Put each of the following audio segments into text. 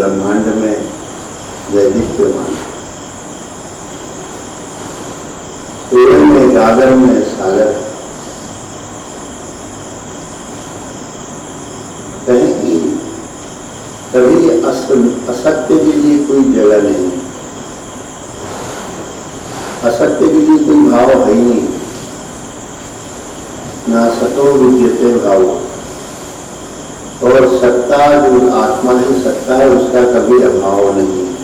ब्रह्मांड में दैदीप्यमान, सूर्य में गागर में सागर। कहीं की कभी असत्य के लिए कोई जगह नहीं, असत्य के लिए कोई भाव है ही नहीं। ना सतो विद्यते भाव, और सत्ता जो आत्मा ही सत्ता है उसका कभी अभाव नहीं है।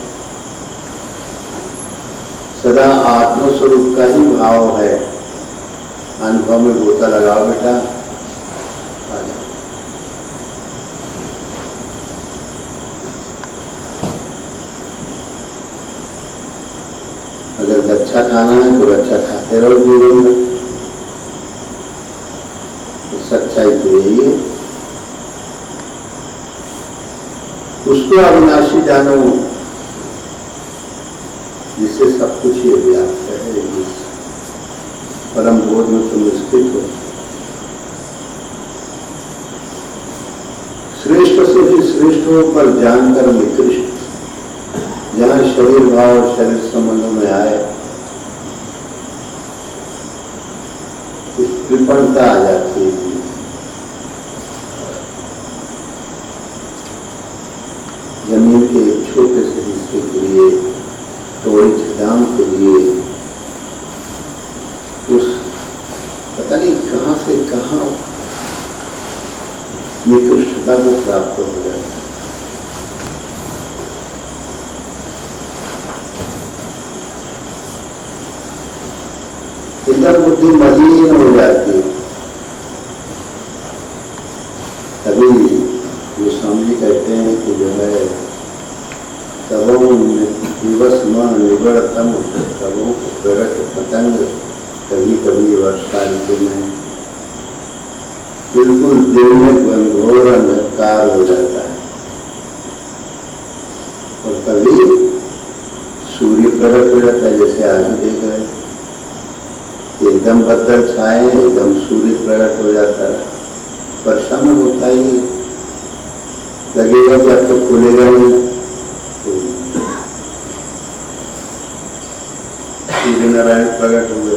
सदा आत्मस्वरूप का ही भाव है। अनुभव में गोता लगाओ बेटा, अगर अच्छा खाना है तो अच्छा खाते रहो जीवन में। तो सच्चाई तो यही है, उसको अविनाशी जानो जिससे सब कुछ ये व्याप्त है। जिस परम बोध में तुम स्थित हो, श्रेष्ठ से भी श्रेष्ठ हो पर जानकर निकृष्ट। जहाँ शरीर भाव शरीर संबंधों में आए विपन्नता आ जाती है। जमीन के एक छोटे से हिस्से के लिए, थोड़ी छदाम के लिए उस पता नहीं कहां से कहां निकृष्टता को प्राप्त हो जाए। इधर बुद्धि मलिन हो जाती है। तभी गोस्वामी जी कहते हैं कि जो है तबों दिवस मन निगड़तम, तबों प्रगट पतंग। कभी कभी वर्षा ऋतु में बिल्कुल दिन में घोर अंधकार हो जाता है, और कभी सूर्य प्रकट हो जाता है। जैसे आज देख रहे हैं, एकदम बदल छाए, एकदम सूर्य प्रकट हो जाता है। वर्षा में होता ही लगेगा कि अब तो खुलेगा नहीं। सूर्य नारायण प्रकट हुए,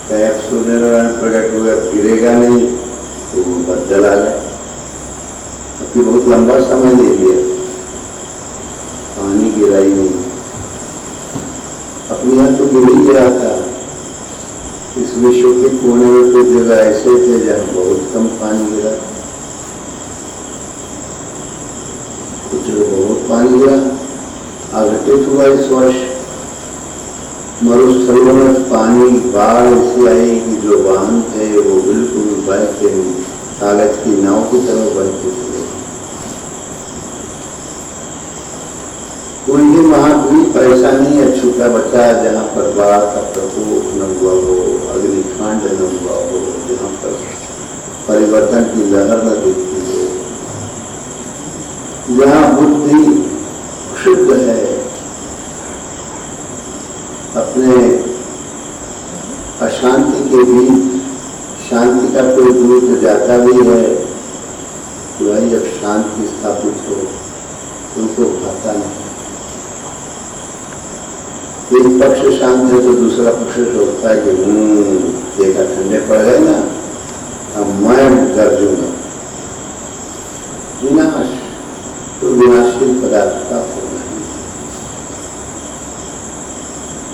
कैब सूर्य नारायण प्रकट हुए, गिरेगा नहीं तो बदल आ गया। अभी बहुत लंबा समय ले लिया, पानी गिरा ही नहीं। अपने यहाँ तो गिर ही गया था। इस विश्व के कोने में कुछ जगह ऐसे थे जहाँ बहुत कम पानी गिरा, कुछ जगह बहुत पानी गिरा। अघटित हुआ इस वर्ष मरुस्थलों में पानी बाढ़ ऐसी आई कि जो वाहन थे वो बिल्कुल बह के कागज की नाव की तरह बहते थे। कोई भी महाद्वीप ऐसा नहीं है छोटा बच्चा जहाँ पर बाढ़ का प्रकोप न हुआ हो, अग्निकांड न हुआ हो, जहाँ पर परिवर्तन की लहर न दिखती हो, जहाँ बुद्धि शुद्ध है, अपने अशांति के बीच शांति का कोई दूत जाता भी है तो भाई जब शांति स्थापित हो उनको भाता नहीं। एक पक्ष शांत है तो दूसरा पक्ष सोचता है कि देखा ठंडे पड़ गए ना, अब मैं गरजूंगा। विनाश तो विनाशी पदार्थ का होना है।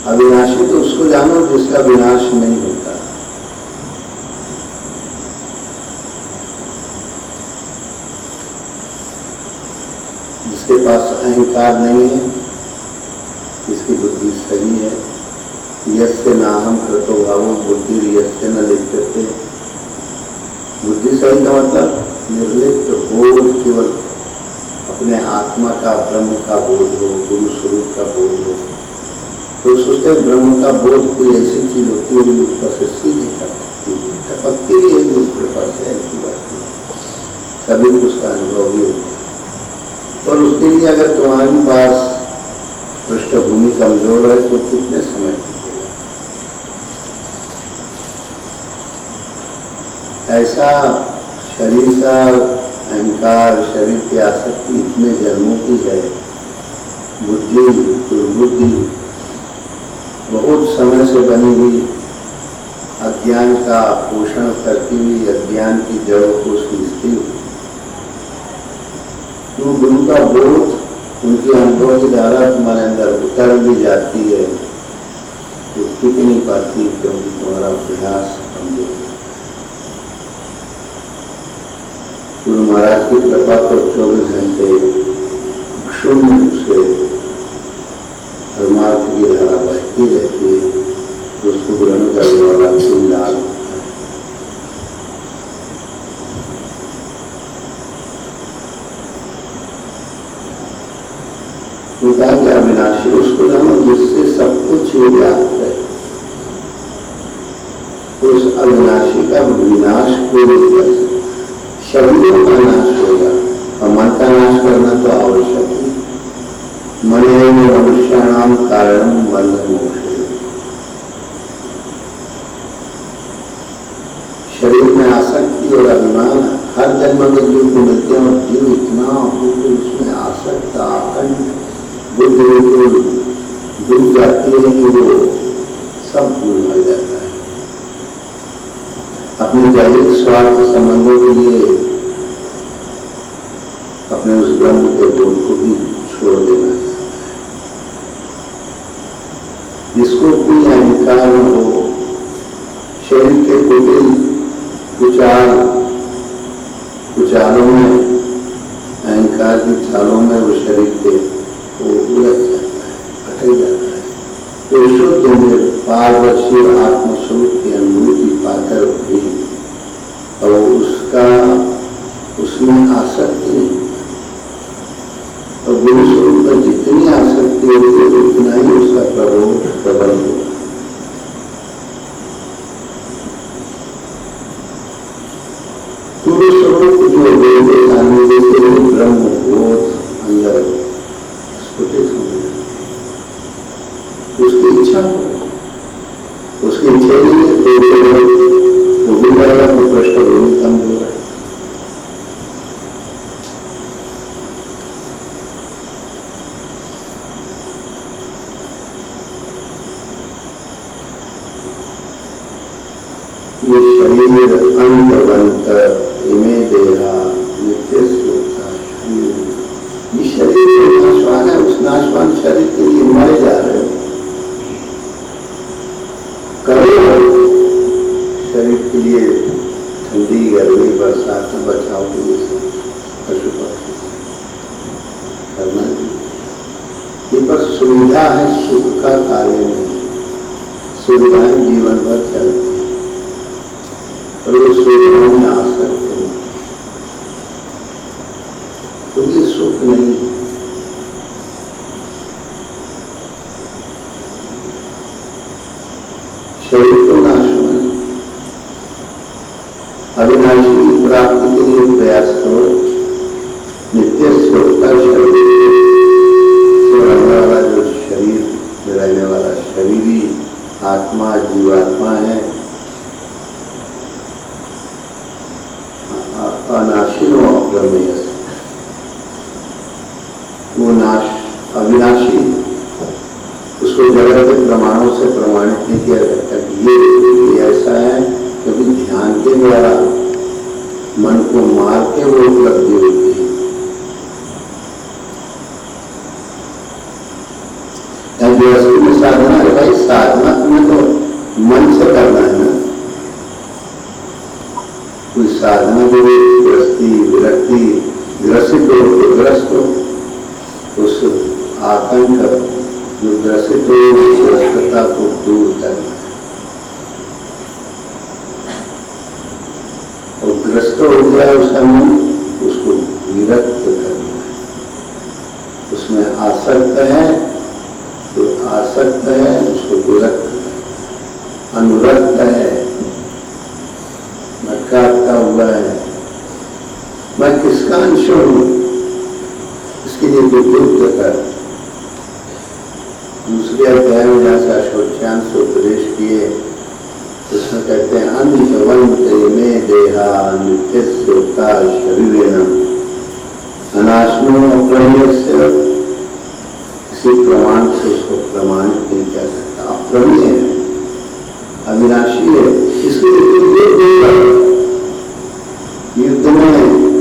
अविनाशी तो उसको जानो जिसका विनाश नहीं होता। जिसके पास अहंकार नहीं है, जिसकी बुद्धि सही है। यस्य नाहम कृतो भावो बुद्धि यस्य न लिप्यते। बुद्धि सही का मतलब निर्लिप्त बोध, केवल अपने आत्मा का ब्रह्म का बोध हो, गुरु स्वरूप का बोध हो। तो सोचते ब्रह्म का बोध कोई ऐसी चीज होती है जो ऊपर से सीधी टपकती है, दूसरे पास से ऐसी बात नहीं, सभी को उसका अनुभव भी होता। और उसके लिए अगर तुम्हारे पास पृष्ठभूमि कमजोर है तो कितने समय टिकेगा। ऐसा शरीर का अहंकार, शरीर की आसक्ति इतने जन्मों की है बुद्धि दुर्बुद्धि बहुत समय से बनी हुई अज्ञान का पोषण करती हुई अज्ञान की जड़ों को सूझती हुई तो गुरु का बोध उनके अनुभव की धारा तुम्हारे अंदर उतर भी जाती है तो टिक नहीं पाती क्योंकि तुम्हारा अभ्यास कमजोर है। गुरु महाराज की कृपा को 24 घंटे शून्य से परमार्थ की धारा बहती रहती है तो उसको ग्रहण करने वाला कोई लाभ होता है। होता है क्या विनाशी उसको जानो जिससे सब कुछ व्याप्त है। उस अविनाशी का विनाश कोई नहीं कर सकता। शरीरों का नाश होगा और मन का नाश करना तो आवश्यक है। मने मनुष्याणाम कारण बंध मोक्ष। शरीर में आसक्ति और अभिमान हर जन्म में जीव को मिलते हैं और जीव इतना उसमें आसक्त आकंठ बुद्धि बिल्कुल डूब जाती है कि वो सब भूल हो जाता है। अपने दैहिक स्वार्थ संबंधों के लिए अपने उस ब्रह्म के बोध को भी छोड़ देना चाहता है। जिसको कोई अहंकार न हो, शरीर के कुटिल कुचालों में अहंकार की चालों में वो शरीर के वो उलझ जाता है, भटक जाता है। तो शुद्ध पारदर्शी आत्मस्वरूप की अनुभूति पाकर भी और उसमें आसक्ति नहीं और गुरु स्वरूप में जितनी आसक्ति होगी उतना ही उसका प्रभाव प्रबल होगा। गुरु स्वरूप जो वेद सामने से ब्रह्म बोध अंदर स्फुटित होने उसकी इच्छा हो, उसकी इच्छा नहीं है तो वो भी बड़ा तो पृष्ठभूमि कमजोर है। ये शरीर अंतवंत इमे देहा नित्य सोता शरीर, ये शरीर जो नाशवान है उस नाशवान शरीर के लिए मरे जा रहे हो। करो शरीर के लिए ठंडी गर्मी बरसात से बचाव के लिए पशु पक्षी करना चाहिए। ये बस सुविधा है, सुख का कार्य नहीं। सुविधाएं जीवन भर चलती है और वो सुविधाओं में आ सकते हैं तो ये सुख नहीं है। शरीर को नाश होना, अविनाशी की प्राप्ति के लिए प्रयास करो। नित्य स्वरूपता शरीर से रहने वाला जो शरीर में रहने वाला शरीरी आत्मा जीवात्मा है, अनाशिनो अप्रमेय, वो नाश अविनाशी, उसको जगत के प्रमाणों से प्रमाणित नहीं किया जाता कि ये ऐसा है, क्योंकि ध्यान के द्वारा मन को मार के वो उपलब्धि होती है। गृहस्थी में साधना है भाई, साधना तुम्हें तो मन से करना है ना। कोई साधना जो गृहस्थी विरक्ति ग्रसित हो, ग्रस्त हो, उस आतंक जो ग्रसित हो ग्रस्तता को दूर करना है और ग्रस्त हो गया उसका मन, उसको विरक्त करना है। उसमें आसक्त है तो आसक्त है, उसको विरक्त है। अनुरक्त है, नकारता हुआ है, मैं किसका अंश हूं, इसके लिए तो युद्ध कर। दूसरे अध्याय में जहां से अशोचांश उपदेश किए उसमें कहते हैं अंतवंत इमे देहा नित्य सोता शरीरेण अनाशनो अप्रमेयस्य। प्रमाणित नहीं कर सकता, अप्रमेय है, अविनाशी है। इसलिए युद्ध में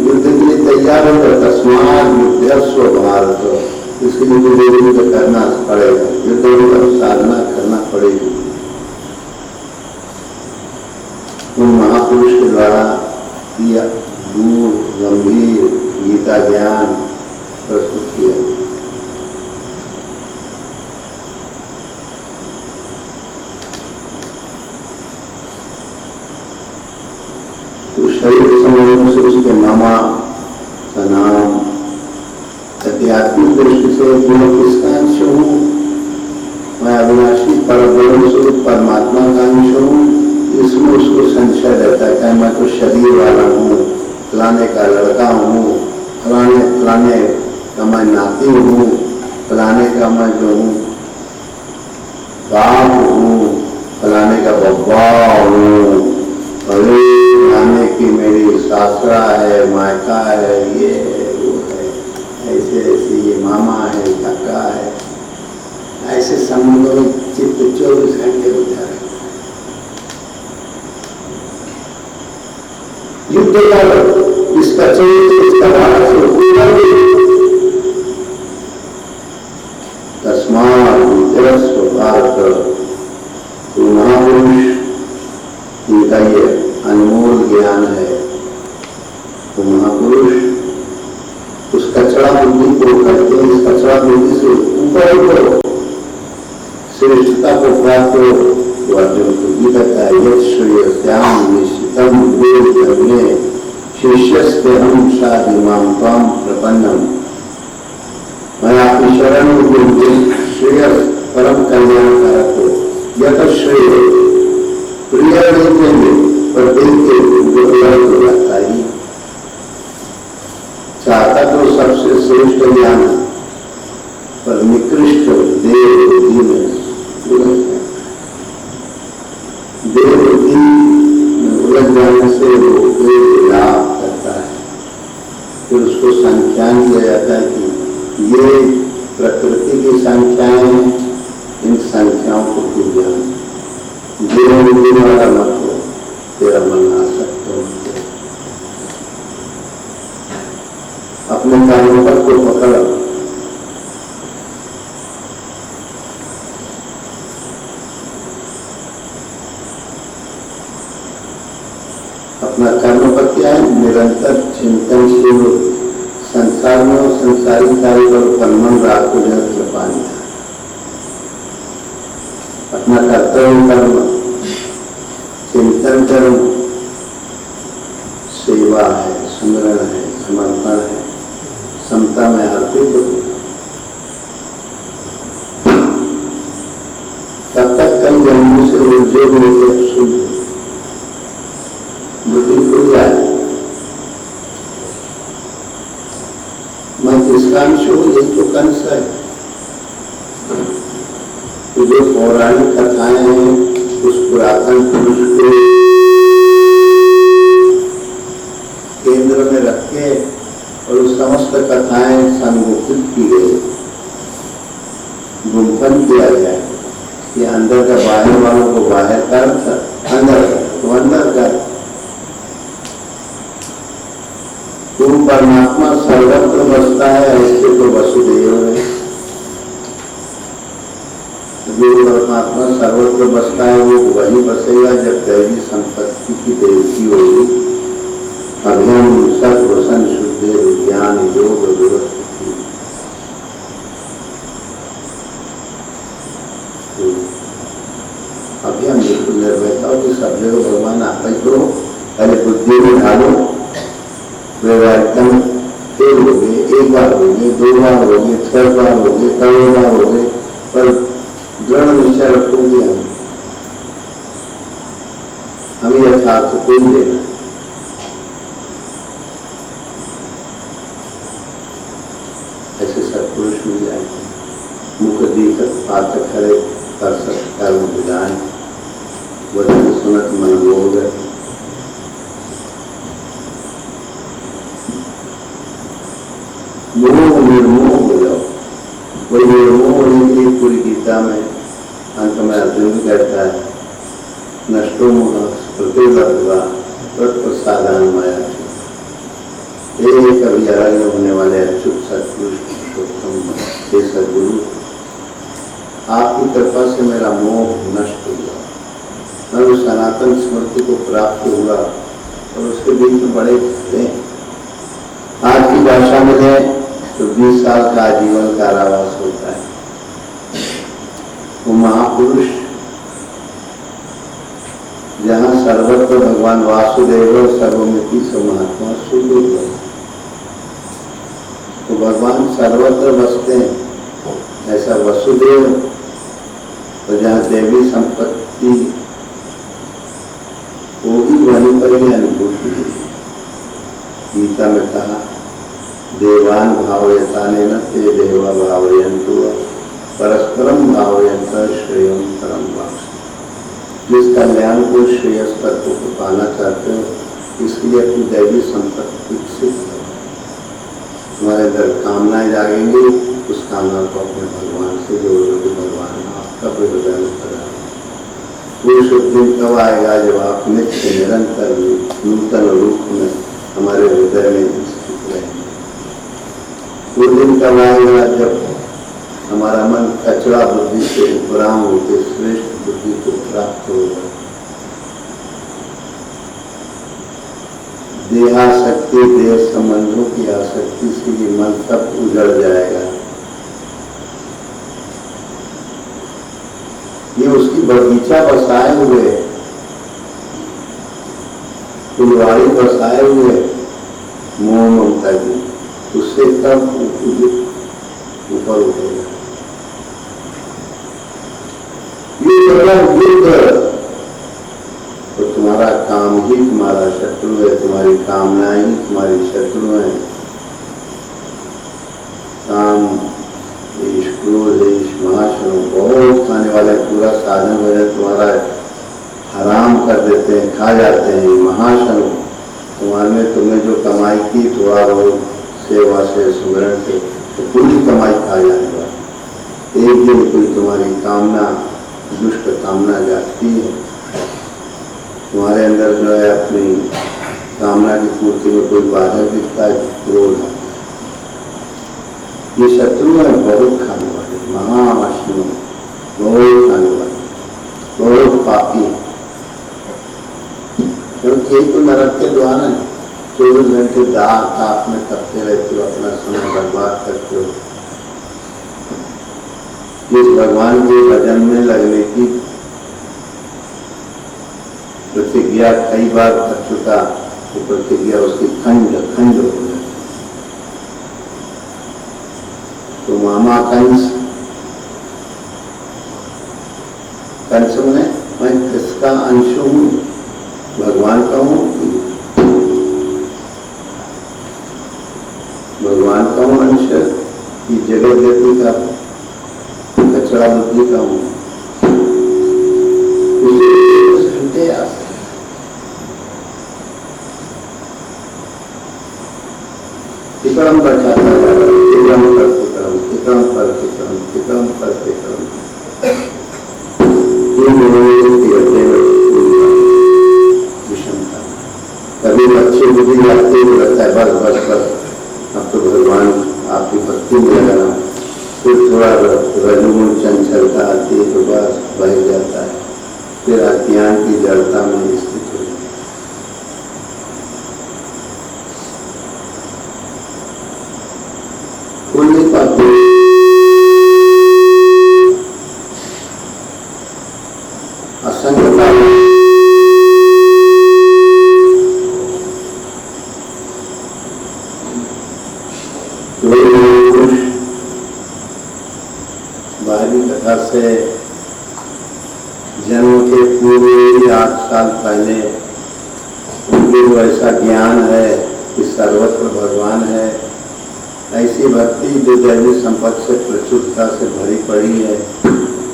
युद्ध के लिए तैयार होकर तस्मात युद्धस्व भारत, इसके लिए युद्ध करना पड़ेगा, युद्ध में साधना करना पड़ेगी। उन महापुरुष के द्वारा यह दूर गंभीर गीता ज्ञान प्रस्तुत किया। तो शरीर समझने से उसके मामा का नाम, आध्यात्मिक दृष्टि से मैं किसका अंश हूँ, मैं अविनाशी परब्रह्म स्वरूप परमात्मा का अंश हूँ, इसमें उसको संशय रहता है। मैं तो शरीर वाला हूँ, फलाने का लड़का हूँ, फलाने का मैं नाती हूँ, फलाने का मैं जो हूँ बाप हूँ, फलाने का बब्बा हूँ, फलाने की मेरी सासरा है, मायका है, ये है, वो है, ऐसे ऐसे ये मामा है, काका है। ऐसे संबंधों में चित्त 24 घंटे उलझा रहता है। युद्ध कर, इसका चरित्र, इसका भाषा तस्मात युद्धस्व भारत, तो महापुरुष इनका ये अनमोल ज्ञान है। तो महापुरुष उस कचरा बुद्धि को करते हैं, इस कचरा बुद्धि से ऊपर उठो, श्रेष्ठता को प्राप्त हो। तो अर्जुन को भी कहता है यद श्रेयस्याम निश्चितम वेद करने शिष्यस्ते हम शादिमाम त्वाम प्रपन्नम। मैं आपकी शरण में श्रेयस परम कल्याणकारक हो, यथ श्रेय प्रिय देखेंगे पर देख के हो जाता ही। चाहता तो सबसे श्रेष्ठ ज्ञान पर निकृष्ट देव बुद्धि में उलझ जाने से वो देव लाभ करता है। फिर उसको संख्यान दिया जाता है कि ये प्रकृति की संख्याएं हैं, इन संख्याओं को तू जान, देव बुद्धि वाला मत हो, तेरा मन आसक्त हो। अपने कानों पर को पकड़, अपना कर्म पर क्या है, निरंतर चिंतनशील संसार में और संसारी कार्य पर मन रात को निरंतर पानी है। अपना कर्तव्य कर्म, चिंतन कर्म, सेवा है, स्मरण है, समर्पण है, समता में अर्पित हो। तब तक कई जन्मों से उलझे हुए शुद्ध बुद्धि खुल जाए। मैं किसका अंश हूँ, ये तो कंस है। तो जो पौराणिक कथाएं हैं उस पुरातन पुरुष को केंद्र में रख के और उस समस्त कथाएं संगोपित की गई, गुंफन किया गया कि अंदर का बाहर वालों को बाहर कर, अंदर तो अंदर कर। तुम परमात्मा सर्वत्र बसता है, ऐसे तो वसुदेव है। जो परमात्मा सर्वत्र बसता है वो वही बसेगा जब दैवी संपत्ति की देवती होगी। अभियान सत्वसन शुद्धि विज्ञान योग व्यवस्थिति। अभियान बिल्कुल निर्भयता हो कि सब जगह भगवान आप ही करो, पहले बुद्धि में ढालो, एकदम फेल हो गए, एक बार हो गए, 2 बार हो गए, 6 बार हो गए, 3 बार हो गए, पर दृढ़ निश्चय रखोगे हमें यथार्थ को ही लेना। ऐसे सत्पुरुष मिल जाएंगे, मुख दीखत पात्र खड़े कर कर्म विधान, वचन सुनत मन बोध। मोह निर्मोह हो जाओ, वही निर्मोह होने के लिए पूरी गीता में अंत में अर्जुन भी कहता है, नष्टो मोह प्रतिबद्धवा तत्प्रसादान माया। कभी आरण्य होने वाले अच्युत सत्पुरुष पुरुषोत्तम हे सद्गुरु, आपकी कृपा से मेरा मोह नष्ट हुआ, मैं उस सनातन स्मृति को प्राप्त हुआ और उसके बीच में बड़े झगड़े। आज की भाषा में है तो 20 साल का आजीवन कारावास होता है। वो महापुरुष जहाँ सर्वत्र भगवान वासुदेव सर्वमिति स महात्मा सुदुर्लभ, तो भगवान सर्वत्र बसते हैं ऐसा वसुदेव, तो जहाँ देवी संपत्ति वो भी वहीं पर ही अनुभूति है। गीता में कहा, देवान भावयतानेन ते देवा भावयन्तु परस्परम भावयन्त श्रेयं परम वाक्स। जिस कल्याण को श्रेयस तत्व को पाना चाहते हो इसलिए अपनी दैवी संपत्ति विकसित करो। तुम्हारे अंदर कामनाएं जागेंगी, उस कामना को अपने भगवान से जोड़ोगे, भगवान आपका हृदय करा। वो शुभ दिन कब आएगा जब आप नित्य निरंतर नूतन रूप में हमारे हृदय में स्थित रहेंगे। वो दिन कब आएगा जब हमारा मन कचरा बुद्धि से उपराम होकर श्रेष्ठ बुद्धि को प्राप्त होगा। देहासक्ति, देह संबंधों की आसक्ति से ये मन तब उजड़ जाएगा। ये उसकी बगीचा बसाए हुए, फुलवाड़ी बसाए हुए मोह ममता की, उससे तब ऊपर उठेगा। युद्ध तो तुम्हारा काम ही तुम्हारा शत्रु है, तुम्हारी कामनाएं ही तुम्हारी शत्रु है। काम, ईश, क्रोध, ईश, महाशनो बहुत खाने वाले पूरा साधन वजह तुम्हारा हराम कर देते हैं, खा जाते हैं। महाशनो तुम्हारे तुमने जो कमाई की थोड़ा बहुत सेवा से सुमरण से तो पूरी कमाई खा जाएगा। एक दिन कोई तुम्हारी कामना, दुष्ट कामना जाती है, तुम्हारे अंदर जो है अपनी कामना की पूर्ति में कोई बाधक दिखता है, क्रोध। ये शत्रु है बहुत खाने वाले, महाअश्नु बहुत खाने वाले, बहुत पापी। क्योंकि एक तो नरक के द्वार है, 24 घंटे दाग ताप में तपते रहते हो, अपना समय बर्बाद करते हो। जिस भगवान के भजन में लगने की प्रतिज्ञा कई बार कर चुका, वो प्रतिज्ञा उसकी खंड खंड हो गई। तो मामा कंस, कंस में मैं किसका अंश हूँ? भगवान का हूँ, भगवान का हूँ अंश की जगत गति का कचरा बुद्धि का हूँ। घंटे तिक्रम बचाता है, तिक्रम पर तिक्रम, तिक्रम पर तिक्रम, तिक्रम पर तिक्रम। विषमता कभी अच्छी बुद्धि लगती है, लगता है बस बस बस अब तो भगवान आपकी भक्ति में लगाना। फिर थोड़ा रजोगुण चंचलता आती है तो बस बह जाता है, फिर अज्ञान की जड़ता में स्थित हो जाता है। कोई नहीं पाते असंगता बाहरी कथा से जन्म के पूरे 8 साल पहले उनके जो ऐसा ज्ञान है कि सर्वत्र भगवान है, ऐसी भक्ति जो दैवी संपत्ति से प्रचुरता से भरी पड़ी है,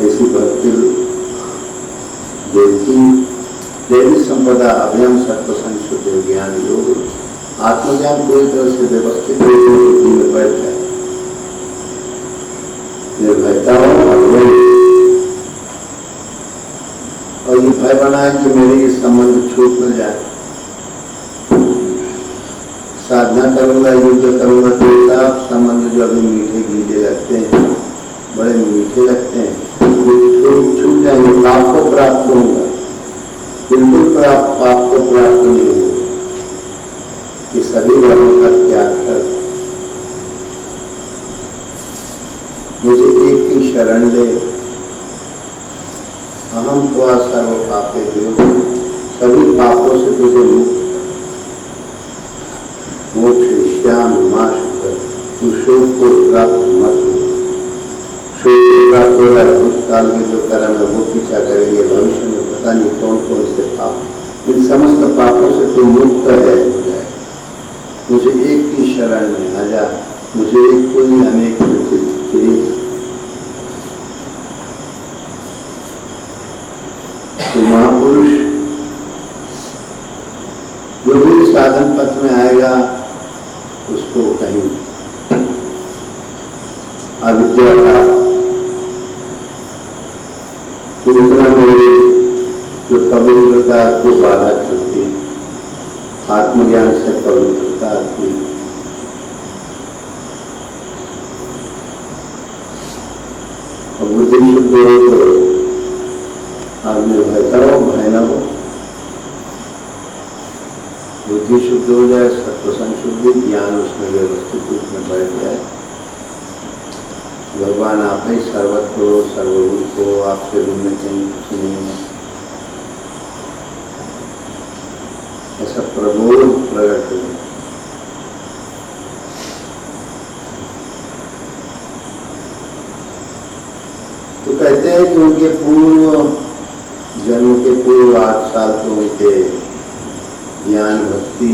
ऐसी भक्ति देखी देवी संपदा अभयम सत्व संशुद्ध ज्ञान योग आत्मज्ञान पूरी तरह से व्यवस्थित बुद्धि में बैठ जाए। निर्भयता हो, यही भय बना है कि मेरे ये संबंध छूट न जाए। साधना करूंगा, युद्ध करूंगा तो सब संबंध जो अभी मीठे गीले लगते हैं, बड़े मीठे लगते हैं, छूट जाएंगे, पाप को प्राप्त होगा। बिल्कुल पाप को प्राप्त नहीं होगा कि सभी वर्णों का त्याग कर मुझे एक की शरण ले। अहम त्वा सर्व पापे सभी पापों से तुझे मुक्त मोक्ष श्याम माश कर, तू शोक को प्राप्त मत हो। शोक प्राप्त हो रहा है, भूतकाल के जो कर्म है वो पीछा करेंगे, भविष्य में पता नहीं कौन कौन से पाप, इन समस्त पापों से तू मुक्त है हो जाए। मुझे एक की शरण में आ जा, मुझे एक को ही अनेक तो महापुरुष जो भी साधन पथ में आएगा उसको कहीं अविद्या का दूसरा मेरे जो पवित्रता को बाधा करती, आत्मज्ञान से पवित्रता आती, और बुद्धि शुद्ध हो तो आदमी भय करो, भय न हो। बुद्धि शुद्ध हो जाए, सत्व संशुद्धि, ज्ञान उसमें व्यवस्थित रूप में बैठ जाए। भगवान आप ही सर्वत्र हो, सर्वभूत हो, आपसे भिन्न कहीं कुछ नहीं है, ऐसा प्रबोध प्रकट हो। तो कहते हैं कि उनके पूर्व जन्म के पूर्व 8 साल तो उनके ज्ञान भक्ति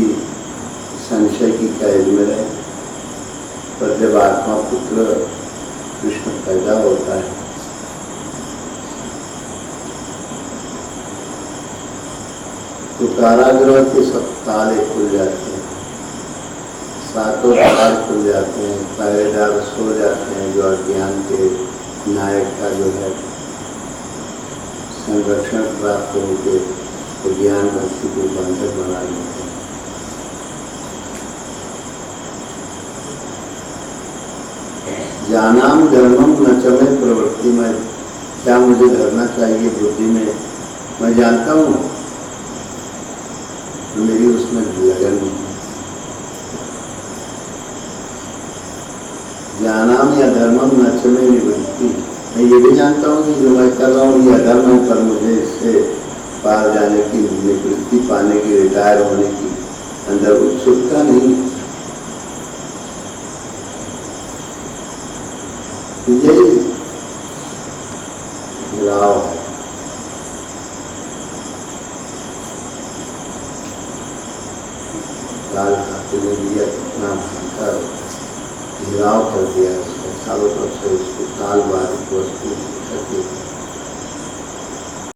संशय की कैद में रहे, पर जब आत्मा पुत्र कृष्ण पैदा होता है तो कारागृह के सब ताले खुल जाते हैं, 7 द्वार खुल जाते हैं, पहरेदार सो जाते हैं जो अज्ञान के नायक का जो है संरक्षण प्राप्त होकर तो ज्ञान भक्ति को बंधक बना लेते हैं। जानाम धर्मम न चमे प्रवृत्ति में, क्या मुझे धरना चाहिए बुद्धि में, मैं जानता हूँ तो मेरी उसमें लगन नहीं। जानाम या धर्मम न चमे निवृत्ति, मैं ये भी जानता हूँ कि जो मैं कर रहा हूँ ये अधर्म है, पर मुझे इससे पार जाने की, निवृत्ति पाने की, रिटायर होने की अंदर उत्सुकता नहीं। यही राव है। काल खाते ने दिया कितना भयंकर घिराव कर दिया, उसका चारों तरफ से उसको काल बाधित वस्तु